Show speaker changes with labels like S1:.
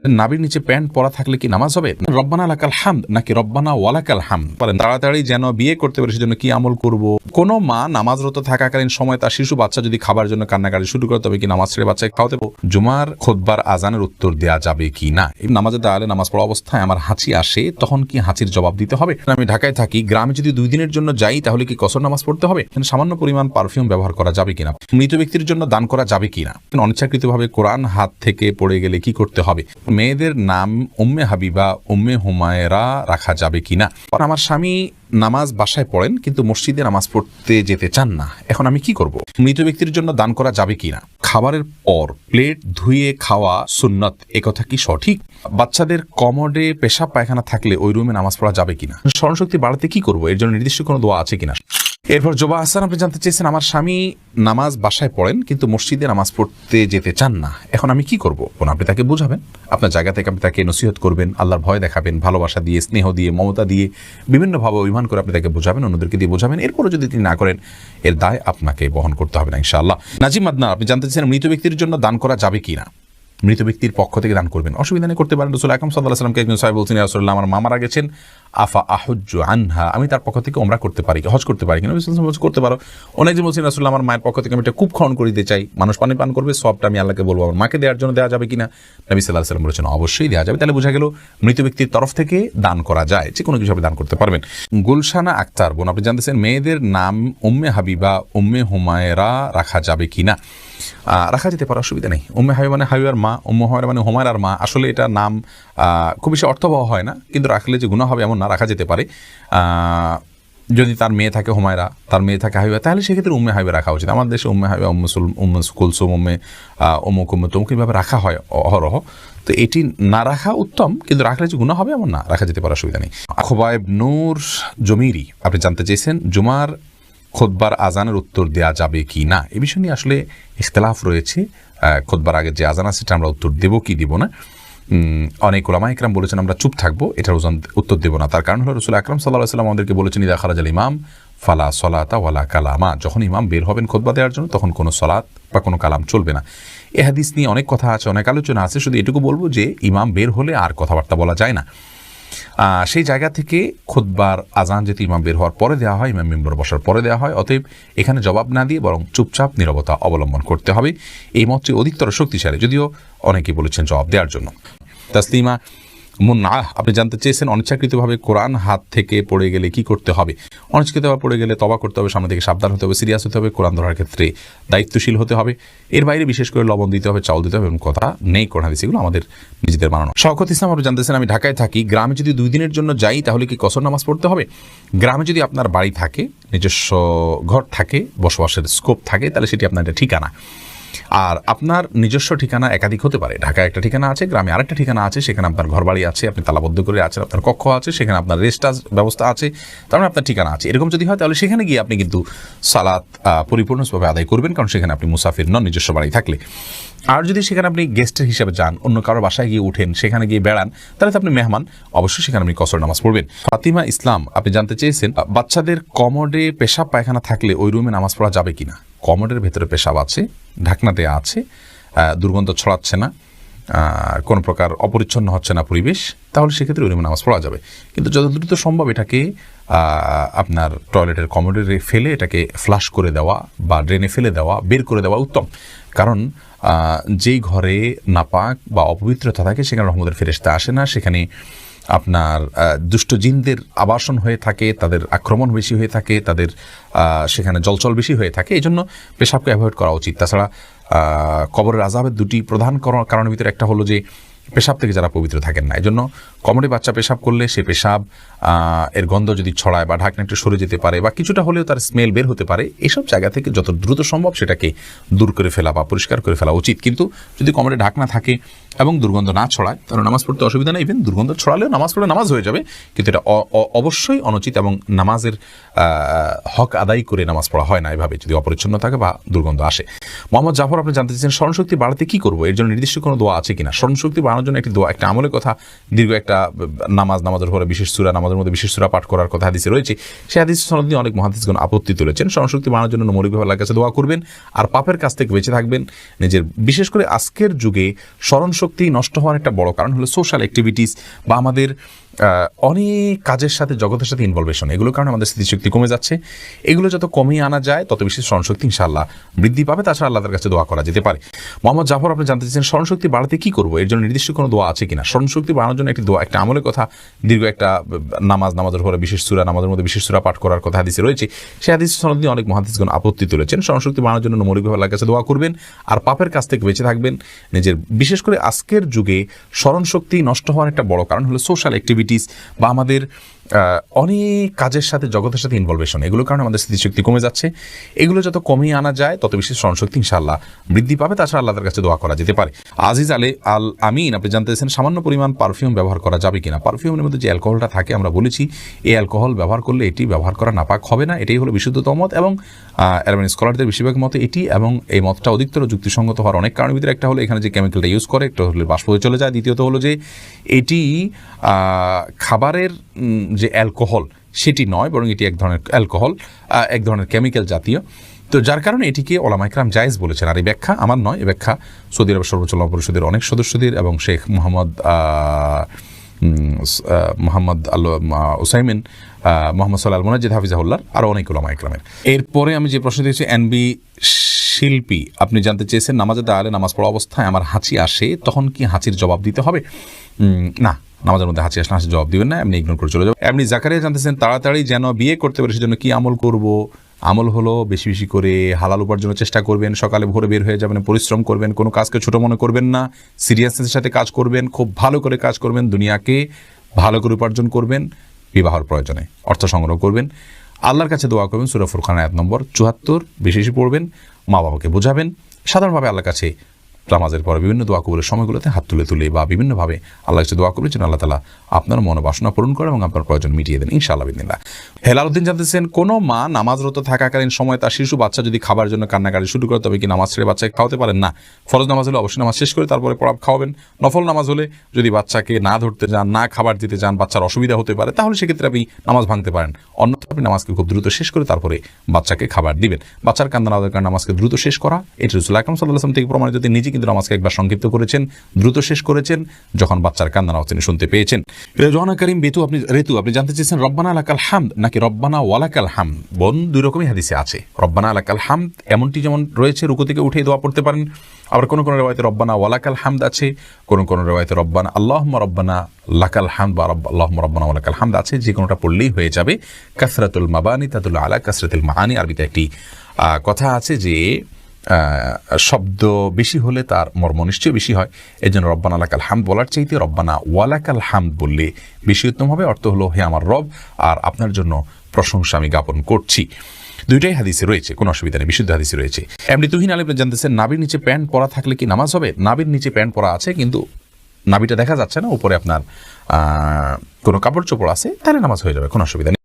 S1: নাভির নিচে প্যান্ট পরা থাকলে কি নামাজ হবে? রব্বানা লাকাল হামদ নাকি রব্বানা ওয়ালাকাল হামদ বলেন? তাড়াতাড়ি যেন বিয়ে করতে পারে সেজন্য কি আমল করব? কোনো মা নামাজরত থাকাকালীন সময় তার শিশু বাচ্চা যদি খাবার জন্য কান্নাকাটি শুরু করে তবে কি নামাজ ছেড়ে বাচ্চাকে খাওয়াতে পারবো? জুমার খুতবার আজানের উত্তর দেওয়া যাবে কি না? এই নামাজের দাঁড়ালে নামাজ পড়া অবস্থায় আমার হাঁচি আসে, তখন কি হাঁচির জবাব দিতে হবে? আমি ঢাকায় থাকি, গ্রামে যদি 2 দিনের জন্য যাই তাহলে কি কসর নামাজ পড়তে হবে? সামান্য পরিমাণ পারফিউম ব্যবহার করা যাবে কিনা? মৃত ব্যক্তির জন্য দান করা যাবে কিনা? অনিচ্ছাকৃতভাবে কোরআন হাত থেকে পড়ে গেলে কি করতে হবে? মেয়েদের নাম উম্মে হাবিবা, উম্মে হুমায়রা রাখা যাবে কিনা? আমার স্বামী নামাজ বাসায় পড়েন কিন্তু মসজিদে নামাজ পড়তে যেতে চান না, এখন আমি কি করব? মৃত ব্যক্তির জন্য দান করা যাবে কিনা? খাবারের পর প্লেট ধুয়ে খাওয়া সুন্নত, একথা কি সঠিক? বাচ্চাদের কমোডে পেশাব পায়খানা থাকলে ওই রুমে নামাজ পড়া যাবে কিনা? স্মরণশক্তি বাড়াতে কি করব? এর জন্য নির্দিষ্ট কোনো দোয়া আছে কিনা? এরপর জোবা হাসান আপনি জানতে চেয়েছেন, আমার স্বামী নামাজ বাসায় পড়েন কিন্তু মসজিদে নামাজ পড়তে যেতে চান না, এখন আমি কি করব? আপনি তাকে বুঝাবেন, আপনার জায়গা থেকে আপনি তাকে নসিহত করবেন, আল্লাহর ভয় দেখাবেন, ভালোবাসা দিয়ে, স্নেহ দিয়ে, মমতা দিয়ে, বিভিন্নভাবে অভিমান করে আপনি তাকে বোঝাবেন, অন্যদেরকে দিয়ে বোঝাবেন। এরপরও যদি তিনি না করেন, এর দায় আপনাকে বহন করতে হবে না ইনশাআল্লাহ। নাজিম আদনান আপনি জানতে চেয়েছেন, মৃত ব্যক্তির জন্য দান করা যাবে কি না? মৃত ব্যক্তির পক্ষ থেকে দান করবেন, অসুবিধা নেই, করতে পারেন। রাসূল আকরাম সাল্লাল্লাহু আলাইহি ওয়াসাল্লামকে একজন সাহাবী বলছেন, ইয়া রাসূলুল্লাহ, আমার মা মারা গেছেন, আফা আহুজ্জু আনহা, আমি তার পক্ষ থেকে ওমরা করতে পারি, হজ করতে পারি কিনা? করতে পারো। অনেকজন বলছেন, রাসূলুল্লাহ, আমার মায়ের পক্ষ থেকে আমি একটা কূপ খনন করে দিতে চাই, মানুষ পানি পান করবে, সবটা আমি আল্লাহকে বলবো, আমার মাকে দেওয়ার জন্য দেওয়া যাবে কিনা? নবী সাল্লাল্লাহু আলাইহি ওয়াসাল্লাম বলেছেন, অবশ্যই দেওয়া যাবে। তাহলে বোঝা গেল মৃত ব্যক্তির তরফ থেকে দান করা যায়, যে কোনো কিছু আপনি দান করতে পারবেন। গুলশানা আক্তার বোন আপনি জানতেছেন, মেয়েদের নাম উম্মে হাবিবা, উম্মে হুমায়রা রাখা যাবে কিনা? রাখা যেতে পারে, অসুবিধা নেই। উম্মে হাবিবা মানে হাবিবার মা, উম্মে হুমায়রা মানে হুমায়রার মা। আসলে এটা নাম খুব বেশি অর্থবহ হয় না, কিন্তু রাখলে যে গুনাহ হবে এমন না, রাখা যেতে পারে। যদি তার মেয়ে থাকে হুমায়রা, তার মেয়ে থাকে হাবিবা, তাহলে সেক্ষেত্রে উম্মে হাবিবা রাখা উচিত। আমাদের দেশে উম্মে হাবিবা, উম্মে কুলসুম, উম্মে অমুক উম্মে তমুক এইভাবে রাখা হয় অহরহ। তো এটি না রাখা উত্তম, কিন্তু রাখলে যে গুনাহ হবে এমন না, রাখা যেতে পারে, অসুবিধা নেই। খোবায়েব নূর জমিরি আপনি জানতে চেয়েছেন, জুমার খুতবার আজানের উত্তর দেওয়া যাবে কি না? এই বিষয় নিয়ে আসলে ইখতিলাফ রয়েছে। খুতবার আগে যে আজান আছে সেটা আমরা উত্তর দেবো কি দিব না। অনেক উলামা ইকরাম বলেছেন আমরা চুপ থাকবো, এটার উত্তর দেবো না। তার কারণ হলো রাসূল আকরাম সাল্লাল্লাহু আলাইহি ওয়াসাল্লাম আমাদেরকে বলেছেন, ইদা খারাজাল ইমাম ফালা সলাতা ওয়ালা কালামা, যখন ইমাম বের হবেন খুতবা দেওয়ার জন্য তখন কোনো সলাত বা কোনো কালাম চলবে না। এ হাদিস নিয়ে অনেক কথা আছে, অনেক আলোচনা আছে। শুধু এটুকু বলবো যে ইমাম বের হলে আর কথাবার্তা বলা যায় না। সেই জায়গা থেকে খুতবার আজান যেহেতু ইমাম বের হওয়ার পরে দেওয়া হয়, ইমাম মিম্বরে বসার পরে দেওয়া হয়, অতএব এখানে জবাব না দিয়ে বরং চুপচাপ নীরবতা অবলম্বন করতে হবে। এই মতটি অধিকতর শক্তিশালী, যদিও অনেকেই বলেছেন জবাব দেওয়ার জন্য। তাসলিমা মুন্না আপনি জানতে চেয়েছেন, অনিচ্ছাকৃতভাবে কোরআন হাত থেকে পড়ে গেলে কি করতে হবে? অনিচ্ছাকৃতভাবে পড়ে গেলে তওবা করতে হবে, সামনে থেকে সাবধান হতে হবে, সিরিয়াস হতে হবে, কোরআন ধরার ক্ষেত্রে দায়িত্বশীল হতে হবে। এর বাইরে বিশেষ করে লবণ দিতে হবে, চাউল দিতে হবে এমন কথা নেই কোরআন হাদিসে, এগুলো আমাদের নিজেদের বানানো। শওকত ইসলাম আপনি জানতেছেন, আমি ঢাকায় থাকি, গ্রামে যদি 2 দিনের জন্য যাই তাহলে কি কসর নামাজ পড়তে হবে? গ্রামে যদি আপনার বাড়ি থাকে, নিজস্ব ঘর থাকে, বসবাসের স্কোপ থাকে, তাহলে সেটি আপনার একটা ঠিকানা। আর আপনার নিজস্ব ঠিকানা একাধিক হতে পারে। ঢাকায় একটা ঠিকানা আছে, গ্রামে আরেকটা ঠিকানা আছে, সেখানে আপনার ঘর বাড়ি আছে, আপনি তালাবদ্ধ করে আছেন, আপনার কক্ষ আছে, সেখানে আপনার রেস্ট ব্যবস্থা আছে, তার মানে আপনার ঠিকানা আছে। এরকম যদি হয় তাহলে সেখানে গিয়ে আপনি কিন্তু সালাত পরিপূর্ণভাবে আদায় করবেন, কারণ সেখানে আপনি মুসাফির নন নিজস্ব বাড়ি থাকলে। আর যদি সেখানে আপনি গেস্টের হিসেবে যান, অন্য কারো বাসায় গিয়ে উঠেন, সেখানে গিয়ে বেড়ান, তাহলে তো আপনি মেহমান, অবশ্যই সেখানে আপনি কসর নামাজ পড়বেন। ফাতিমা ইসলাম আপনি জানতে চেয়েছেন, বাচ্চাদের কমোডে পেশাব পায়খানা থাকলে ওই রুমে নামাজ পড়া যাবে কিনা? কমোডের ভেতরে পেশাব আছে, ঢাকনা দেওয়া আছে, দুর্গন্ধ ছড়াচ্ছে না, কোনো প্রকার অপরিচ্ছন্ন হচ্ছে না পরিবেশ, তাহলে সেক্ষেত্রে ওই রুমে নামাজ পড়া যাবে। কিন্তু যত দ্রুত সম্ভব এটাকে আপনার টয়লেটের কমোডে ফেলে এটাকে ফ্লাশ করে দেওয়া বা ড্রেনে ফেলে দেওয়া, বের করে দেওয়া উত্তম। কারণ যেই ঘরে নাপাক বা অপবিত্রতা থাকে সেখানে রহমতের ফেরেশতা আসে না, সেখানে আপনার দুষ্ট জিনদের আবাসন হয়ে থাকে, তাদের আক্রমণ বেশি হয়ে থাকে, তাদের সেখানে জলচল বেশি হয়ে থাকে। এই জন্য পেশাবকে অ্যাভয়েড করা উচিত। তাছাড়া কবরের আযাবের 2টি প্রধান কারণের ভিতরে একটা হলো যে পেশাব থেকে যারা পবিত্র থাকেন না। এই জন্য কমোডে বাচ্চা পেশাব করলে সে পেশাব এর গন্ধ যদি ছড়ায় বা ঢাকনা একটু সরে যেতে পারে বা কিছুটা হলেও তার স্মেল বের হতে পারে, এসব জায়গা থেকে যত দ্রুত সম্ভব সেটাকে দূর করে ফেলা বা পরিষ্কার করে ফেলা উচিত। কিন্তু যদি কমোডে ঢাকনা থাকে এবং দুর্গন্ধ না ছড়ায় তাহলে নামাজ পড়তে অসুবিধা নেই। ইভেন দুর্গন্ধ ছড়ালেও নামাজ পড়লে নামাজ হয়ে যাবে, কিন্তু এটা অবশ্যই অনুচিত এবং নামাজের হক আদায় করে নামাজ পড়া হয় না এভাবে, যদি অপরিচ্ছন্ন থাকে বা দুর্গন্ধ আসে। মোহাম্মদ জাফর আপনি জানতে চাইছেন, স্মরণশক্তি বাড়াতে কি করবো? এর জন্য নির্দিষ্ট কোনো দোয়া আছে কিনা? স্মরণশক্তি বাড়ানোর জন্য একটি দোয়া, একটা আমলের কথা, দীর্ঘ একটা নামাজের পরে বিশেষ সূরা, নামাজের মধ্যে বিশেষ সূরা পাঠ করার কথা হাদিসে রয়েছে। সেই হাদিস সনদ নিয়ে অনেক মুহাদ্দিসগণ আপত্তি তুলেছেন। স্মরণশক্তি বাড়ানোর জন্য মৌলিকভাবে আল্লাহর কাছে দোয়া করবেন আর পাপের কাছ থেকে বেঁচে থাকবেন। নিজের বিশেষ করে আজকের যুগে স্মরণ স্মরণশক্তি নষ্ট হওয়ার একটা বড় কারণ হলো সোশ্যাল অ্যাক্টিভিটিস বা আমাদের অনেক কাজের সাথে জগতের সাথে ইনভলভেশন, এগুলোর কারণে আমাদের স্মৃতিশক্তি কমে যাচ্ছে। এগুলো যত কমিয়ে আনা যায় তত বেশি স্মরণশক্তি ইনশাআল্লাহ বৃদ্ধি পাবে। তাছাড়া আল্লাহর কাছে দোয়া করা যেতে পারে। মোহাম্মদ জাফর, আপনি জানতে চাইছেন স্মরণশক্তি বাড়াতে কি করবো, এর জন্য নির্দিষ্ট কোনো দোয়া আছে কিনা? স্মরণশক্তি বাড়ানোর জন্য একটি দোয়া, একটা আমলের কথা, দীর্ঘ একটা নামাজের পরে বিশেষ সূরা, নামাজের মধ্যে বিশেষ সূরা পাঠ করার কথা হাদিসে রয়েছে। সেই হাদিস সনদ নিয়ে অনেক মুহাদ্দিসগণ আপত্তি তুলেছেন। স্মরণশক্তি বাড়ানোর জন্য মৌলিকভাবে আল্লাহর কাছে দোয়া করবেন আর পাপের কাছ থেকে বেঁচে থাকবেন। নিজের বিশেষ করে আজকের যুগে স্মরণশক্তি নষ্ট হওয়ার একটা বড় কারণ হলো সোশ্যাল অ্যাক্টিভিটিস বা আমাদের অনেক কাজের সাথে জগতের সাথে ইনভলভেশন, এগুলোর কারণে আমাদের স্মৃতিশক্তি কমে যাচ্ছে। এগুলো যত কমিয়ে আনা যায় তত বেশি স্মরণশক্তি ইনশাআল্লাহ বৃদ্ধি পাবে। তাছাড়া আল্লাহর কাছে দোয়া করা যেতে পারে। আজিজ আল আমিন, আপনি জানতে চাইছেন সামান্য পরিমাণ পারফিউম ব্যবহার করা যাবে কিনা? পারফিউমের মধ্যে যে অ্যালকোহলটা থাকে, আমরা বলেছি এই অ্যালকোহল ব্যবহার করলে এটি ব্যবহার করা নাপাক হবে না। এটাই হলো বিশুদ্ধতম মত এবং অ্যারাবিক স্কলারদের বেশিরভাগ মতে এটি, এবং এই মতটা অধিকতর যুক্তিসঙ্গত হওয়ার অনেক কারণের ভিতরে একটা হলো এখানে যে কেমিক্যালটা ইউজ করে, একটা হলে বাষ্প হয়ে চলে যায়। দ্বিতীয়ত হলো যে এটি খাবারের যে অ্যালকোহল সেটি নয়, বরং এটি এক ধরনের অ্যালকোহল, এক ধরনের কেমিক্যাল জাতীয়। তো যার কারণে এটিকে ওলামা ইকরাম জায়েজ বলেছেন। আর এই ব্যাখ্যা আমার নয়, এই ব্যাখ্যা সৌদি আরব সর্বোচ্চ ওলামা পরিষদের অনেক সদস্যদের এবং শেখ মোহাম্মদ উসাইমিন, মোহাম্মদ সাল্লাল মুনাজ্জিদ হাফিজাহুল্লাহ, আরও অনেক ওলামা ইকরামের। এরপরে আমি যে প্রশ্ন দিয়েছি এনবি শিল্পী, আপনি জানতে চেয়েছেন নামাজের দাঁড়ালে নামাজ পড়া অবস্থায় আমার হাঁচি আসে, তখন কি হাঁচির জবাব দিতে হবে? না, নামাজের মধ্যে হাঁচি আসলে হাঁচির জবাব দিবেন না, এমনি ইগনোর করে চলে যাবে। এমনি জাকারিয়া জানতেছেন তাড়াতাড়ি যেন বিয়ে করতে পারে সেজন্য কি আমল করব? আমল হলো বেশি বেশি করে হালাল উপার্জনের চেষ্টা করবেন, সকালে ভোরে বের হয়ে যাবেন, পরিশ্রম করবেন, কোনো কাজকে ছোট মনে করবেন না, সিরিয়াসনেসের সাথে কাজ করবেন, খুব ভালো করে কাজ করবেন, দুনিয়াকে ভালো করে উপার্জন করবেন, বিবাহের প্রয়োজনে অর্থ সংগ্রহ করবেন, আল্লাহর কাছে দোয়া করবেন, সূরা ফুরকান আয়াত নম্বর ৭৪ বেশি বেশি পড়বেন, মা বাবাকে বোঝাবেন, সাধারণভাবে আল্লাহর কাছে নামাজের পরে বিভিন্ন দোয়া কবুলের সময়গুলোতে হাত তুলে বা বিভিন্নভাবে আল্লাহর কাছে দোয়া করবেন যেন আল্লাহ তাআলা আপনার মনোবাসনা পূরণ করে এবং আপনার প্রয়োজন মিটিয়ে দেন ইনশাআল্লাহ বিদিনিল্লাহ। হেলালউদ্দিন জানতেছেন কোনো মা নামাজরত থাকাকালীন সময় তার শিশু বাচ্চা যদি খাবার জন্য কান্নাকাটি শুরু করে তবে কি নামাজ ছেড়ে বাচ্চাকে খাওয়াতে পারেন? না, ফরজ নামাজ হলে অবশ্যই নামাজ শেষ করে তারপরে খাওয়াবেন। নফল নামাজ হলে যদি বাচ্চাকে না ধরতে যান, না খাবার দিতে যান, বাচ্চার অসুবিধা হতে পারে, তাহলে সেক্ষেত্রে আপনি নামাজ ভাঙতে পারেন। অন্যথা আপনি নামাজকে খুব দ্রুত শেষ করে তারপরে বাচ্চাকে খাবার দিবেন। বাচ্চার কান্না না দেওয়ার কারণে নামাজকে দ্রুত শেষ করা এটি রাসূল আকরাম সাল্লাল্লাহু আলাইহি ওয়াসাল্লাম থেকে প্রমাণিত। তিনি নিজে কিন্তু নামাজকে একবার সংক্ষিপ্ত করেছেন, দ্রুত শেষ করেছেন যখন বাচ্চার কান্না আওয়াজ তিনি শুনতে পেয়েছেন। রেজওয়ানা করিম ঋতু, আপনি জানতে চেয়েছেন রব্বানা লাকাল হামদ নাকি রব্বানা ওয়ালাকাল হামদ? বোন, দুই রকমই হাদিসে আছে। রব্বানা লাকাল হামদ এমনটি যেমন রয়েছে রুকু থেকে উঠে দোয়া পড়তে পারেন, আবার কোন কোন রিওয়ায়াতে রব্বানা ওয়ালাকাল হামদ আছে, কোন কোন রিওয়ায়াতে রব্বানা আল্লাহুম্মা রব্বানা লাকাল হামদ বা আল্লাহুম্মা রব্বানা ওয়ালাকাল হামদ আছে। যে কোনোটা পড়লেই হয়ে যাবে। কাসরাতুল মাবানি তাদুল্লু আলা কাসরাতিল মাআনি, আরবিতে একটি কথা আছে যে শব্দ বেশি হলে তার মর্ম নিশ্চয়ই বেশি হয়। এই জন্য রব্বানা লাকাল হামদ বলার চাইতে রব্বানা ওয়ালাকাল হামদ বললে বেশি উত্তম হবে। অর্থ হলো হে আমার রব, আর আপনার জন্য প্রশংসা আমি জ্ঞাপন করছি। দুইটাই হাদিসে রয়েছে, কোনো অসুবিধা নেই, বিশুদ্ধ হাদিসে রয়েছে। এমনি তুহিন আলী জানতেছেন নাবির নিচে প্যান্ট পরা থাকলে কি নামাজ হবে? নাবির নিচে প্যান্ট পরা আছে কিন্তু নাবিটা দেখা যাচ্ছে না, উপরে আপনার কোনো কাপড় চোপড় আছে, তাহলে নামাজ হয়ে যাবে, কোনো অসুবিধা নেই।